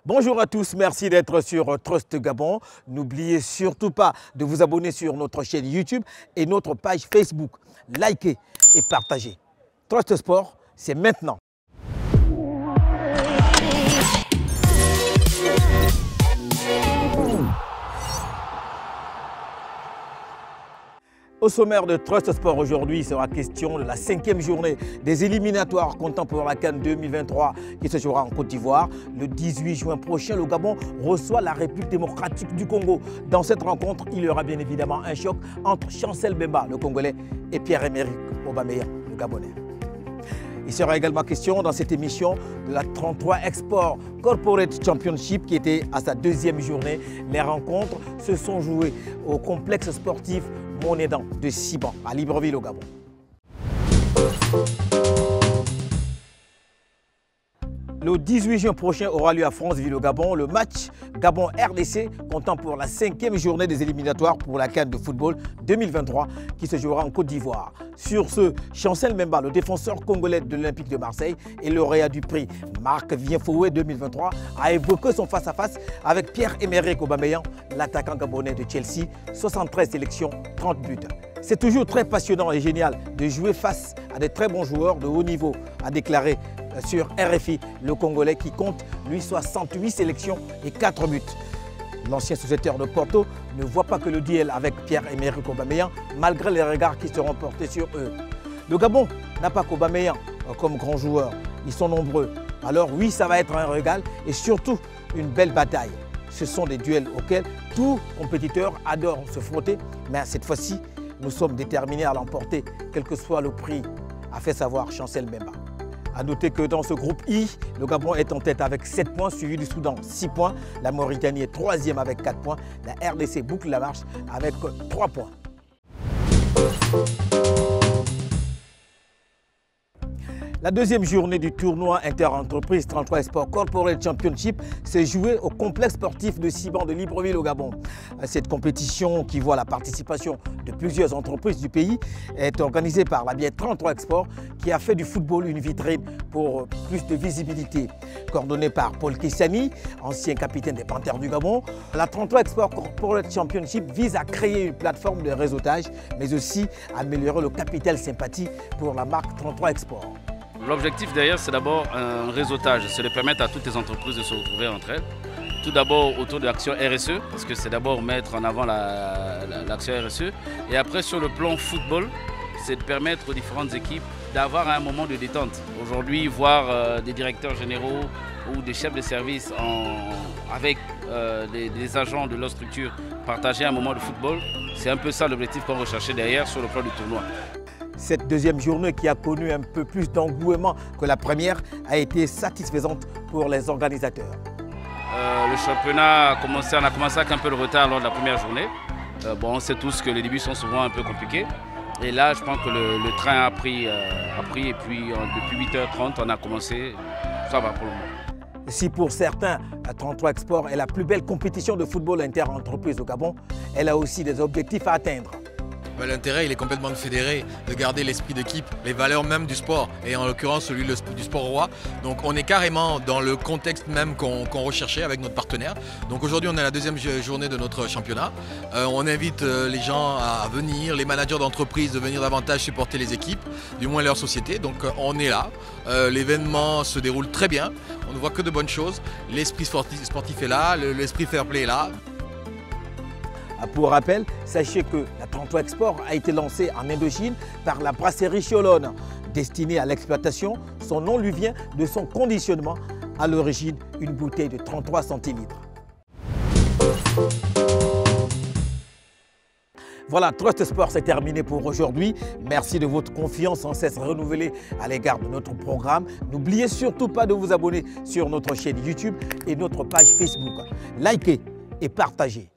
Bonjour à tous, merci d'être sur Trust Gabon. N'oubliez surtout pas de vous abonner sur notre chaîne YouTube et notre page Facebook. Likez et partagez. Trust Sport, c'est maintenant. Au sommaire de Trust Sport aujourd'hui, il sera question de la 5e journée des éliminatoires comptant pour la CAN 2023 qui se jouera en Côte d'Ivoire. Le 18 juin prochain, le Gabon reçoit la République démocratique du Congo. Dans cette rencontre, il y aura bien évidemment un choc entre Chancel Mbemba, le Congolais, et Pierre-Emerick Aubameyang, le Gabonais. Il sera également question dans cette émission de la 33 Export Corporate Championship qui était à sa 2e journée. Les rencontres se sont jouées au complexe sportif Monédan de Siban à Libreville au Gabon. Le 18 juin prochain aura lieu à Franceville au Gabon le match Gabon-RDC comptant pour la 5e journée des éliminatoires pour la CAN de football 2023 qui se jouera en Côte d'Ivoire. Sur ce, Chancel Mbemba, le défenseur congolais de l'Olympique de Marseille et lauréat du prix Marc Vienfoé 2023, a évoqué son face-à-face avec Pierre-Emerick Aubameyang, l'attaquant gabonais de Chelsea, 73 sélections, 30 buts. C'est toujours très passionnant et génial de jouer face à de très bons joueurs de haut niveau, a déclaré sur RFI le Congolais qui compte lui 68 sélections et 4 buts. L'ancien sociétaire de Porto ne voit pas que le duel avec Pierre-Emerick Aubameyang malgré les regards qui seront portés sur eux. Le Gabon n'a pas qu'Aubameyang comme grand joueur, ils sont nombreux. Alors oui, ça va être un régal et surtout une belle bataille. Ce sont des duels auxquels tout compétiteur adore se frotter, mais cette fois-ci, nous sommes déterminés à l'emporter, quel que soit le prix, a fait savoir Chancel Mbemba. A noter que dans ce groupe I, le Gabon est en tête avec 7 points, suivi du Soudan 6 points. La Mauritanie est 3e avec 4 points. La RDC boucle la marche avec 3 points. La 2e journée du tournoi inter-entreprise 33 Export Corporate Championship s'est jouée au complexe sportif de Siban de Libreville au Gabon. Cette compétition qui voit la participation de plusieurs entreprises du pays est organisée par la biais 33 Export qui a fait du football une vitrine pour plus de visibilité. Coordonnée par Paul Kissani, ancien capitaine des Panthères du Gabon, la 33 Export Corporate Championship vise à créer une plateforme de réseautage mais aussi améliorer le capital sympathie pour la marque 33 Export. L'objectif derrière, c'est d'abord un réseautage, c'est de permettre à toutes les entreprises de se retrouver entre elles. Tout d'abord autour de l'action RSE, parce que c'est d'abord mettre en avant l'action RSE. Et après, sur le plan football, c'est de permettre aux différentes équipes d'avoir un moment de détente. Aujourd'hui, voir des directeurs généraux ou des chefs de service avec des agents de leur structure partager un moment de football, c'est un peu ça l'objectif qu'on recherchait derrière sur le plan du tournoi. Cette 2e journée qui a connu un peu plus d'engouement que la première a été satisfaisante pour les organisateurs. Le championnat on a commencé avec un peu de retard lors de la première journée. On sait tous que les débuts sont souvent un peu compliqués. Et là, je pense que le train a pris et puis depuis 8h30, on a commencé. Ça va pour le moment. Si pour certains, la 33 Export est la plus belle compétition de football inter-entreprise au Gabon, elle a aussi des objectifs à atteindre. L'intérêt, il est complètement de fédérer, de garder l'esprit d'équipe, les valeurs même du sport, et en l'occurrence celui du sport roi. Donc on est carrément dans le contexte même qu'on recherchait avec notre partenaire. Donc aujourd'hui on est à la 2e journée de notre championnat. On invite les gens à venir, les managers d'entreprise de venir davantage supporter les équipes, du moins leur société. Donc on est là, l'événement se déroule très bien, on ne voit que de bonnes choses. L'esprit sportif est là, l'esprit fair play est là. Pour rappel, sachez que la 33 Export a été lancée en Indochine par la brasserie Cholone. Destinée à l'exploitation, son nom lui vient de son conditionnement, à l'origine une bouteille de 33 centilitres. Voilà, Trust Sport, c'est terminé pour aujourd'hui. Merci de votre confiance sans cesse renouvelée à l'égard de notre programme. N'oubliez surtout pas de vous abonner sur notre chaîne YouTube et notre page Facebook. Likez et partagez.